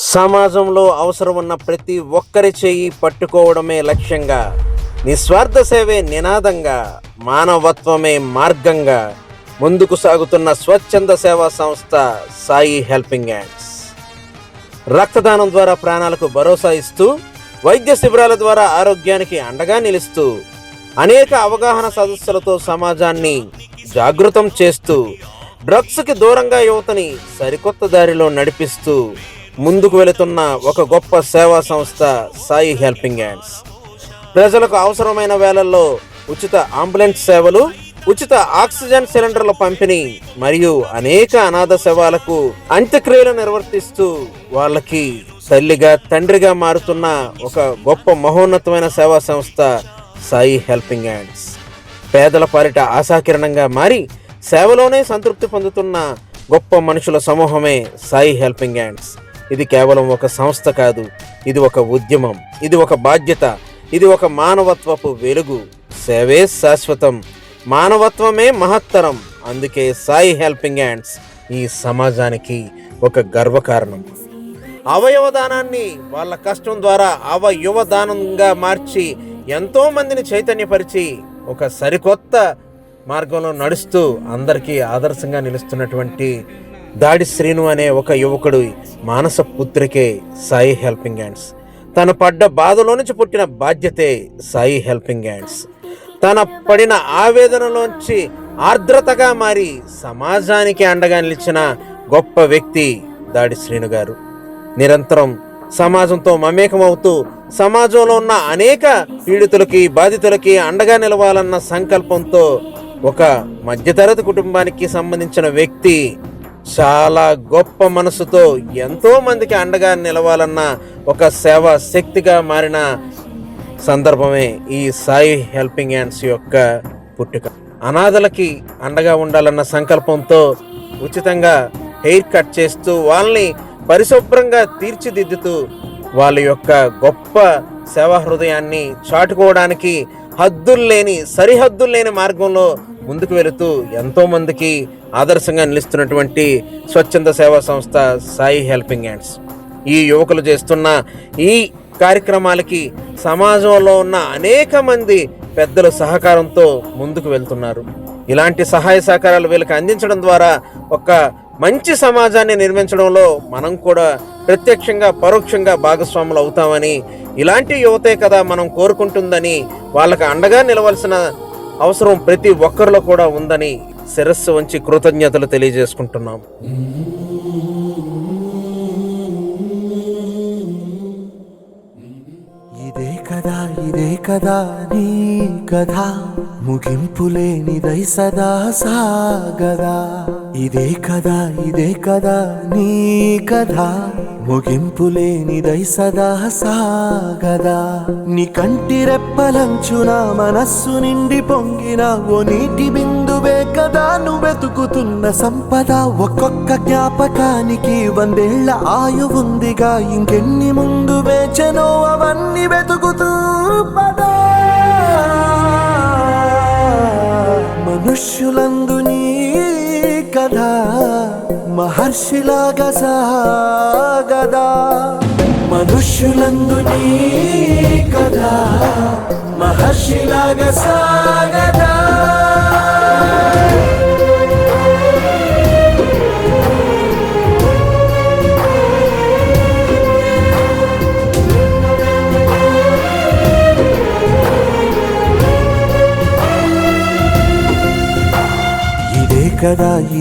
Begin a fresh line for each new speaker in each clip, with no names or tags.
సమాజంలో అవసరం ఉన్న ప్రతి ఒక్కరి చేయి పట్టుకోవడమే లక్ష్యంగా, నిస్వార్థ సేవే నినాదంగా, మానవత్వమే మార్గంగా ముందుకు సాగుతున్న స్వచ్ఛంద సేవా సంస్థ సాయి హెల్పింగ్ హ్యాండ్స్. రక్తదానం ద్వారా ప్రాణాలకు భరోసా ఇస్తూ, వైద్య శిబిరాల ద్వారా ఆరోగ్యానికి అండగా నిలుస్తూ, అనేక అవగాహన సదస్సులతో సమాజాన్ని జాగృతం చేస్తూ, డ్రగ్స్కి దూరంగా యువతని సరికొత్త దారిలో నడిపిస్తూ ముందుకు వెళుతున్న ఒక గొప్ప సేవా సంస్థ సాయి హెల్పింగ్ హ్యాండ్స్. ప్రజలకు అవసరమైన వేళల్లో ఉచిత అంబులెన్స్ సేవలు, ఉచిత ఆక్సిజన్ సిలిండర్ల పంపిణీ మరియు అనేక అనాథ శవాలకు అంత్యక్రియలు నిర్వర్తిస్తూ వాళ్ళకి తల్లిగా తండ్రిగా మారుతున్న ఒక గొప్ప మహోన్నతమైన సేవా సంస్థ సాయి హెల్పింగ్ హ్యాండ్స్. పేదల పాలిట ఆశాకిరణంగా మారి సేవలోనే సంతృప్తి పొందుతున్న గొప్ప మనుషుల సమూహమే సాయి హెల్పింగ్ హ్యాండ్స్. ఇది కేవలం ఒక సంస్థ కాదు, ఇది ఒక ఉద్యమం, ఇది ఒక బాధ్యత, ఇది ఒక మానవత్వపు వెలుగు. సేవే శాశ్వతం, మానవత్వమే మహత్తరం. అందుకే సాయి హెల్పింగ్ హ్యాండ్స్ ఈ సమాజానికి ఒక గర్వకారణం. అవయవదానాన్ని వాళ్ళ కష్టం ద్వారా అవయవదానంగా మార్చి ఎంతో మందిని చైతన్యపరిచి ఒక సరికొత్త మార్గంలో నడుస్తూ అందరికీ ఆదర్శంగా నిలుస్తున్నటువంటి దాడి శ్రీను అనే ఒక యువకుడు మానస పుత్రికే సాయి హెల్పింగ్ హ్యాండ్స్. తను పడ్డ బాధలో నుంచి పుట్టిన బాధ్యతే సాయి హెల్పింగ్ హ్యాండ్స్. తన పడిన ఆవేదనలోంచి ఆర్ద్రతగా మారి సమాజానికి అండగా నిలిచిన గొప్ప వ్యక్తి దాడి శ్రీను గారు. నిరంతరం సమాజంతో మమేకమవుతూ సమాజంలో ఉన్న అనేక పీడితులకి, బాధితులకి అండగా నిలవాలన్న సంకల్పంతో ఒక మధ్యతరగతి కుటుంబానికి సంబంధించిన వ్యక్తి చాలా గొప్ప మనసుతో ఎంతో మందికి అండగా నిలవాలన్న ఒక సేవా శక్తిగా మారిన సందర్భమే ఈ సాయి హెల్పింగ్ హ్యాండ్స్ యొక్క పుట్టుక. అనాథలకి అండగా ఉండాలన్న సంకల్పంతో ఉచితంగా హెయిర్ కట్ చేస్తూ, వాళ్ళని పరిశుభ్రంగా తీర్చిదిద్దుతూ వాళ్ళ యొక్క గొప్ప సేవా హృదయాన్ని చాటుకోవడానికి సరిహద్దులు లేని మార్గంలో ముందుకు వెళుతూ ఎంతో మందికి ఆదర్శంగా నిలుస్తున్నటువంటి స్వచ్ఛంద సేవా సంస్థ సాయి హెల్పింగ్ హ్యాండ్స్. ఈ యువకులు చేస్తున్న ఈ కార్యక్రమాలకి సమాజంలో ఉన్న అనేక మంది పెద్దల సహకారంతో ముందుకు వెళ్తున్నారు. ఇలాంటి సహాయ సహకారాలు వీళ్ళకి అందించడం ద్వారా ఒక మంచి సమాజాన్ని నిర్మించడంలో మనం కూడా ప్రత్యక్షంగా పరోక్షంగా భాగస్వాములు అవుతామని, ఇలాంటి యువతే కదా మనం కోరుకుంటుందని, వాళ్ళకి అండగా నిలవలసిన అవసరం ప్రతి ఒక్కరిలో కూడా ఉందని శిరస్సు వంచి కృతజ్ఞతలు తెలియజేసుకుంటున్నాం.
ఇదే కదా నీ కథ, ముగింపు లేనిదై సదా సాగదా. ఇదే కదా నీ కథ, ముగింపు లేనిదై సదా సాగదా. నీ కంటి రెప్పలంచున మనస్సు నిండి పొంగిన ఓ నీటి బిందువే కదా నువ్వెతుకుతున్న సంపద. ఒక్కొక్క జ్ఞాపకానికి 100 ఏళ్ల ఆయువుందిగా, ఇంకెన్ని ముందు వేచనో అవన్నీ వెతుకుతూ పదా. మనుష్యులందు నీ కథ మహర్షిలాగా సాగదా. మనుష్యులందు నీ కథ మహర్షిలాగా సాగదా.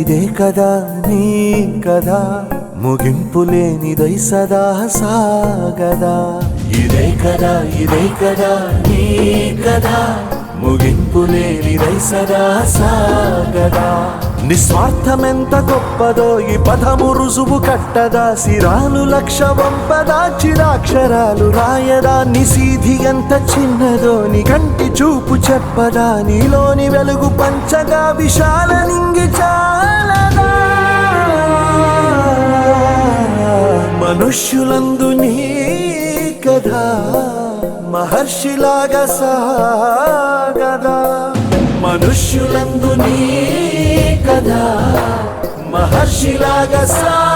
ఇదే కదా నీ కథ, ముగింపు లేనిదై సదా సాగదా. ఇదే కదా నీ కథ, ముగింపు లేనిదై సదా సాగదా. నిస్వార్థమెంత గొప్పదో ఈ పదము రుజువు కట్టదా. సిరాలు లక్ష వంపదా, చిరాక్షరాలు రాయదా. నిశీధి ఎంత చిన్నదో నీ కంటి చూపు చెప్పదా. నీలోని వెలుగు పంచగా విశాల నింగి చాలదా. మనుష్యులందు నీ కథ మహర్షిలాగా సాగదా. మనుష్యులందు నీ కథ మహర్షిలాగా సాగదా.